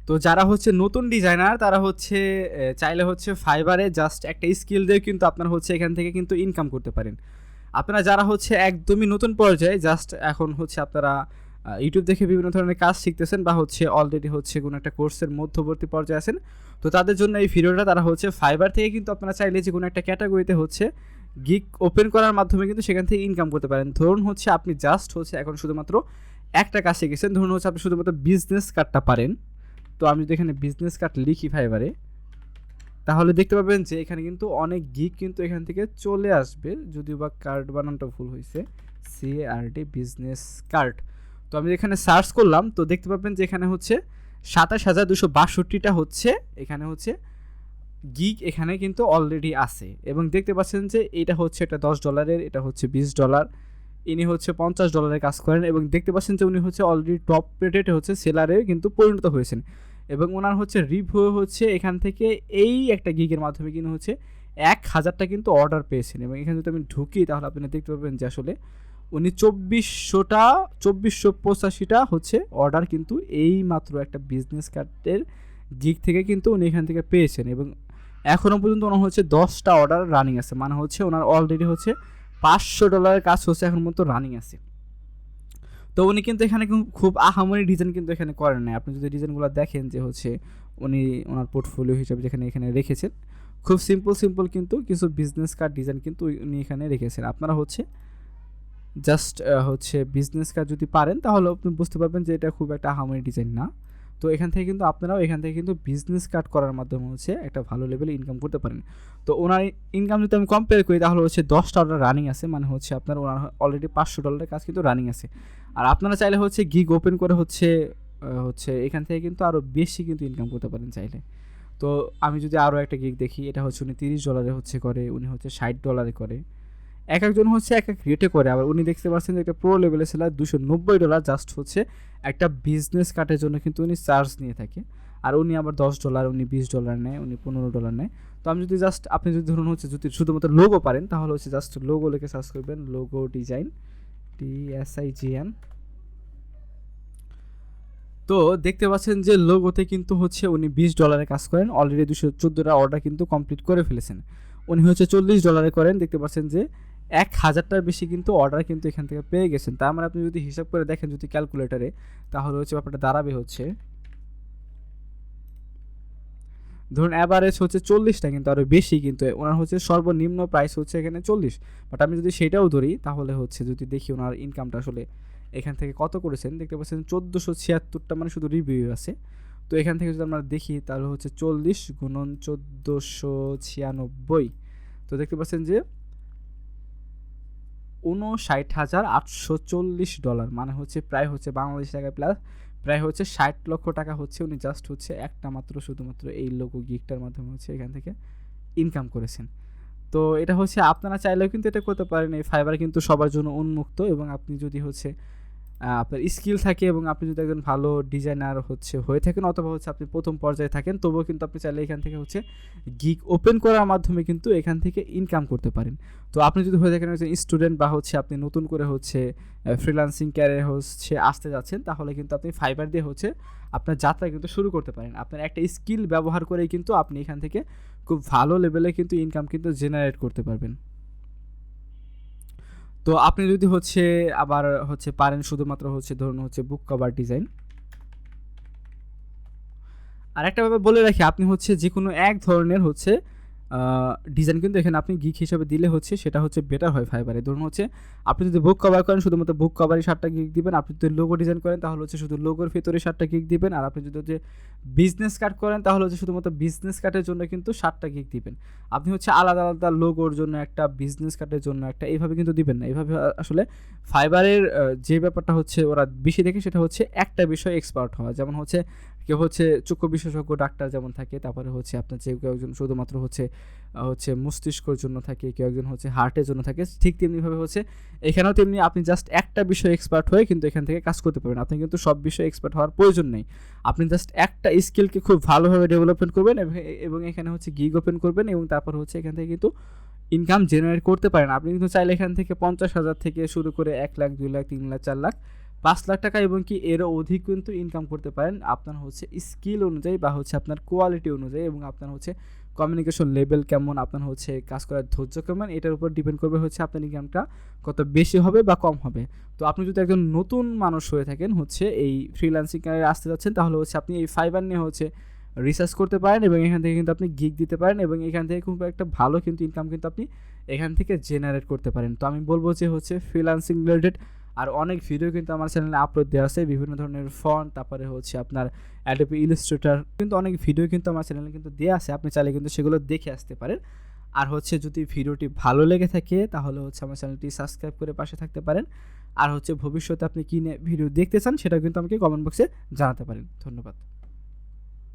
তো যারা হচ্ছে নতুন ডিজাইনার তারা হচ্ছে চাইলে হচ্ছে ফাইবারে জাস্ট একটা স্কিল দিয়ে কিন্তু আপনারা হচ্ছে এখান থেকে কিন্তু ইনকাম করতে পারেন। আপনারা যারা হচ্ছে একদমই নতুন পর্যায়ে জাস্ট এখন হচ্ছে আপনারা ইউটিউব দেখে বিভিন্ন ধরনের কাজ শিখতেছেন বা হচ্ছে অলরেডি হচ্ছে কোনো একটা কোর্সের মধ্যবর্তী পর্যায়ে আছেন, তো তাদের জন্য এই ভিডিওটা। তারা হচ্ছে ফাইবার থেকে কিন্তু আপনারা চাইলে যে কোনো একটা ক্যাটাগরিতে হচ্ছে গিগ ওপেন করার মাধ্যমে কিন্তু সেখান থেকে ইনকাম করতে পারেন। ধরুন হচ্ছে আপনি জাস্ট হচ্ছে এখন শুধুমাত্র একটা কাজ শিখেছেন, ধরুন হচ্ছে আপনি শুধুমাত্র বিজনেস কার্ডটা পারেন। তো আমি যদি এখানে বিজনেস কার্ড লিখি ফাইবারে, তাহলে দেখতে পাবেন যে এখানে কিন্তু অনেক গিগ কিন্তু এখান থেকে চলে আসবে, যদিও বা কার্ড বানানটা ভুল হয়েছে, CARD বিজনেস কার্ড। তো আমি এখানে সার্চ করলাম, তো দেখতে পাবেন যে এখানে হচ্ছে ২৭,২৬২টা হচ্ছে এখানে হচ্ছে গিগ এখানে কিন্তু অলরেডি আছে। এবং দেখতে পাচ্ছেন যে এটা হচ্ছে একটা $10, এটা হচ্ছে $20, ইনি হচ্ছে $50 কাজ করেন। এবং দেখতে পাচ্ছেন যে উনি হচ্ছে অলরেডি টপ রেটেড হচ্ছে সেলারে কিন্তু পরিণত হয়েছেন। এবং ওনার হচ্ছে রিভিউ হচ্ছে এখান থেকে এই একটা গিগের মাধ্যমে কিন্তু হচ্ছে 1000টা কিন্তু অর্ডার পেয়েছেন। এবং এখানে যদি আমি ঢুকি তাহলে আপনি দেখতে পাবেন যে আসলে উনি 2485টা হচ্ছে অর্ডার কিন্তু এই মাত্র একটা বিজনেস কার্ডের গিগ থেকে কিন্তু উনি এখান থেকে পেয়েছেন। এবং এখনও পর্যন্ত ওনার হচ্ছে 10টা অর্ডার রানিং আছে, মানে হচ্ছে ওনার অলরেডি হচ্ছে $500 কাজ হচ্ছে এখন মতো রানিং আছে। তো উনি কিন্তু এখানে খুব আহামরি ডিজাইন কিন্তু এখানে করেন নাই। আপনি যদি ডিজাইনগুলো দেখেন যে হচ্ছে উনি ওনার পোর্টফোলিও হিসাবে যেখানে এখানে রেখেছেন, খুব সিম্পল কিন্তু কিছু বিজনেস কার্ড ডিজাইন কিন্তু উনি এখানে রেখেছেন। আপনারা হচ্ছে জাস্ট হচ্ছে বিজনেস কার্ড যদি পারেন তাহলে আপনি বুঝতে পারবেন যে এটা খুব একটা আহামরি ডিজাইন না। তো এখান থেকে কিন্তু আপনারাও এখান থেকে কিন্তু বিজনেস কার্ড করার মাধ্যমে হচ্ছে একটা ভালো লেভেলে ইনকাম করতে পারেন। তো ওনার ইনকাম যদি আমি কম্পেয়ার করি তাহলে হচ্ছে 10টা অর্ডার রানিং আছে, মানে হচ্ছে আপনার ওনার অলরেডি $500 কাজ কিন্তু রানিং আছে। আর আপনারা চাইলে হচ্ছে গিগ ওপেন করে হচ্ছে এখান থেকে কিন্তু আরও বেশি কিন্তু ইনকাম করতে পারেন চাইলে। তো আমি যদি আরও একটা গিগ দেখি, এটা হচ্ছে উনি $30 হচ্ছে করে, উনি হচ্ছে $60 করে। এক একজন হচ্ছে এক এক রেটে করে। আবার উনি দেখতে পাচ্ছেন যে একটা প্রো লেভেলে সেলার $290 জাস্ট হচ্ছে একটা বিজনেস কার্ডের জন্য কিন্তু উনি চার্জ নিয়ে থাকে। আর উনি আবার $10, উনি $20 নেয়, উনি $15 নেয়। তো আমি যদি জাস্ট আপনি যদি ধরুন হচ্ছে যদি শুধুমাত্র লোগো পারেন তাহলে হচ্ছে জাস্ট লোগো লিখে সার্চ করবেন, লোগো ডিজাইন DSIGN। তো দেখতে পাচ্ছেন যে লোগোতে কিন্তু হচ্ছে উনি $20 কাজ করেন, অলরেডি 214টা অর্ডার কিন্তু কমপ্লিট করে ফেলেছেন। উনি হচ্ছে $40 করেন, দেখতে পাচ্ছেন যে 1000টার বেশি কিন্তু অর্ডার কিন্তু এখান থেকে পেয়ে গেছেন। তার মানে আপনি যদি হিসাব করে দেখেন যদি ক্যালকুলেটারে, তাহলে হচ্ছে ব্যাপারটা দাঁড়াবে হচ্ছে ধরুন অ্যাভারেজ হচ্ছে 40টা, কিন্তু আরও বেশি কিন্তু ওনার হচ্ছে সর্বনিম্ন প্রাইস হচ্ছে এখানে 40। বাট আমি যদি সেটাও ধরি তাহলে হচ্ছে যদি দেখি ওনার ইনকামটা আসলে এখান থেকে কত করেছেন, দেখতে পাচ্ছেন 1476টা মানে শুধু রিভিউ আছে। তো এখান থেকে যদি আমরা দেখি তাহলে হচ্ছে 40 গুণন 1496, তো দেখতে পাচ্ছেন যে $59,840, মানে হচ্ছে প্রায় হচ্ছে বাংলাদেশ টাকায় প্লাস প্রায় হচ্ছে 60 লক্ষ টাকা হচ্ছে উনি জাস্ট হচ্ছে একটা মাত্র শুধুমাত্র এই লোগো গিগটার মাধ্যমে হচ্ছে এখান থেকে ইনকাম করেছেন। তো এটা হচ্ছে আপনারা চাইলেও কিন্তু এটা করতে পারেন। এই ফাইবার কিন্তু সবার জন্য উন্মুক্ত। এবং আপনি যদি হচ্ছে আপনার স্কিল থাকে এবং আপনি যদি একজন ভালো ডিজাইনার হচ্ছে হয়ে থাকেন, অথবা হচ্ছে আপনি প্রথম পর্যায়ে থাকেন, তবুও কিন্তু আপনি চাইলে এখান থেকে হচ্ছে গিগ ওপেন করার মাধ্যমে কিন্তু এখান থেকে ইনকাম করতে পারেন। তো আপনি যদি হয়ে থাকেন একজন স্টুডেন্ট বা হচ্ছে আপনি নতুন করে হচ্ছে ফ্রিল্যান্সিং ক্যারিয়ার হচ্ছে আসতে যাচ্ছেন, তাহলে কিন্তু আপনি ফাইবার দিয়ে হচ্ছে আপনার যাত্রা কিন্তু শুরু করতে পারেন। আপনার একটা স্কিল ব্যবহার করেই কিন্তু আপনি এখান থেকে খুব ভালো লেভেলে কিন্তু ইনকাম কিন্তু জেনারেট করতে পারবেন। তো আপনি যদি হচ্ছে আবার হচ্ছে পারেন শুধুমাত্র হচ্ছে ধরুন হচ্ছে বুক কভার ডিজাইন। আর একটা ব্যাপার বলে রাখি, আপনি হচ্ছে যে কোনো এক ধরনের হচ্ছে ডিজাইন কিন্তু এখানে আপনি গিগ হিসাবে দিলে হচ্ছে সেটা হচ্ছে বেটার হয় ফাইবারে। ধরুন হচ্ছে আপনি যদি বুক কভার করেন শুধুমাত্র বুক কভারই 7টা গিগ দিবেন, আপনি যদি লোগো ডিজাইন করেন তাহলে হচ্ছে শুধু লোগোর ভিতরে 7টা গিগ দিবেন, আর আপনি যদি হচ্ছে বিজনেস কার্ড করেন তাহলে হচ্ছে শুধুমাত্র বিজনেস কার্ডের জন্য কিন্তু 7টা গিগ দিবেন। আপনি হচ্ছে আলাদা আলাদা লোগোর জন্য একটা, বিজনেস কার্ডের জন্য একটা, এইভাবে কিন্তু দিবেন না। এইভাবে আসলে ফাইবারের যে ব্যাপারটা হচ্ছে ওরা বেশি দেখে সেটা হচ্ছে একটা বিষয় এক্সপার্ট হওয়া। যেমন হচ্ছে কেউ হচ্ছে চক্ষু বিশেষজ্ঞ ডাক্তার যেমন থাকে, তারপরে হচ্ছে আপনার যে কেউ একজন শুধুমাত্র হচ্ছে মস্তিষ্কের জন্য থাকে, কেউ একজন হচ্ছে হার্টের জন্য থাকে, ঠিক তেমনিভাবে হচ্ছে এখানেও তেমনি আপনি জাস্ট একটা বিষয় এক্সপার্ট হয়ে কিন্তু এখান থেকে কাজ করতে পারবেন। আপনি কিন্তু সব বিষয়ে এক্সপার্ট হওয়ার প্রয়োজন নেই। আপনি জাস্ট একটা স্কিলকে খুব ভালোভাবে ডেভেলপমেন্ট করবেন এবং এখানে হচ্ছে গিগ ওপেন করবেন, এবং তারপর হচ্ছে এখান থেকে কিন্তু ইনকাম জেনারেট করতে পারেন। আপনি কিন্তু চাইলে এখান থেকে 50,000 থেকে শুরু করে 1 লাখ, 2 লাখ, 3 লাখ, 4 লাখ, 5 লাখ টাকা এবং কি এরও অধিক কিন্তু ইনকাম করতে পারেন আপনার হচ্ছে স্কিল অনুযায়ী বা হচ্ছে আপনার কোয়ালিটি অনুযায়ী এবং আপনার হচ্ছে কমিউনিকেশন লেভেল কেমন, আপনার হচ্ছে কাজ করার ধৈর্য কেমন, এটার উপর ডিপেন্ড করবে হচ্ছে আপনার ইনকামটা কত বেশি হবে বা কম হবে। তো আপনি যদি একজন নতুন মানুষ হয়ে থাকেন হচ্ছে এই ফ্রিল্যান্সিং ক্যারিয়ারে আসতে যাচ্ছেন, তাহলে হচ্ছে আপনি এই ফাইবার নিয়ে হচ্ছে রিসার্চ করতে পারেন এবং এখান থেকে কিন্তু আপনি গিগ দিতে পারেন এবং এখান থেকে খুব একটা ভালো কিন্তু ইনকাম কিন্তু আপনি এখান থেকে জেনারেট করতে পারেন। তো আমি বলবো যে হচ্ছে ফ্রিল্যান্সিং রিলেটেড আর অনেক ভিডিও কিন্তু আমার চ্যানেলে আপলোড দেওয়া আছে, বিভিন্ন ধরনের ফন্ট, তারপরে হচ্ছে আপনার অ্যাডোবি ইলাস্ট্রেটর, কিন্তু অনেক ভিডিও কিন্তু আমার চ্যানেলে কিন্তু দেওয়া আছে, আপনি চাইলে কিন্তু সেগুলো দেখে আসতে পারেন। আর হচ্ছে যদি ভিডিওটি ভালো লেগে থাকে তাহলে হচ্ছে আমার চ্যানেলটি সাবস্ক্রাইব করে পাশে থাকতে পারেন। আর হচ্ছে ভবিষ্যতে আপনি কী ভিডিও দেখতে চান সেটা কিন্তু আমাকে কমেন্ট বক্সে জানাতে পারেন। ধন্যবাদ।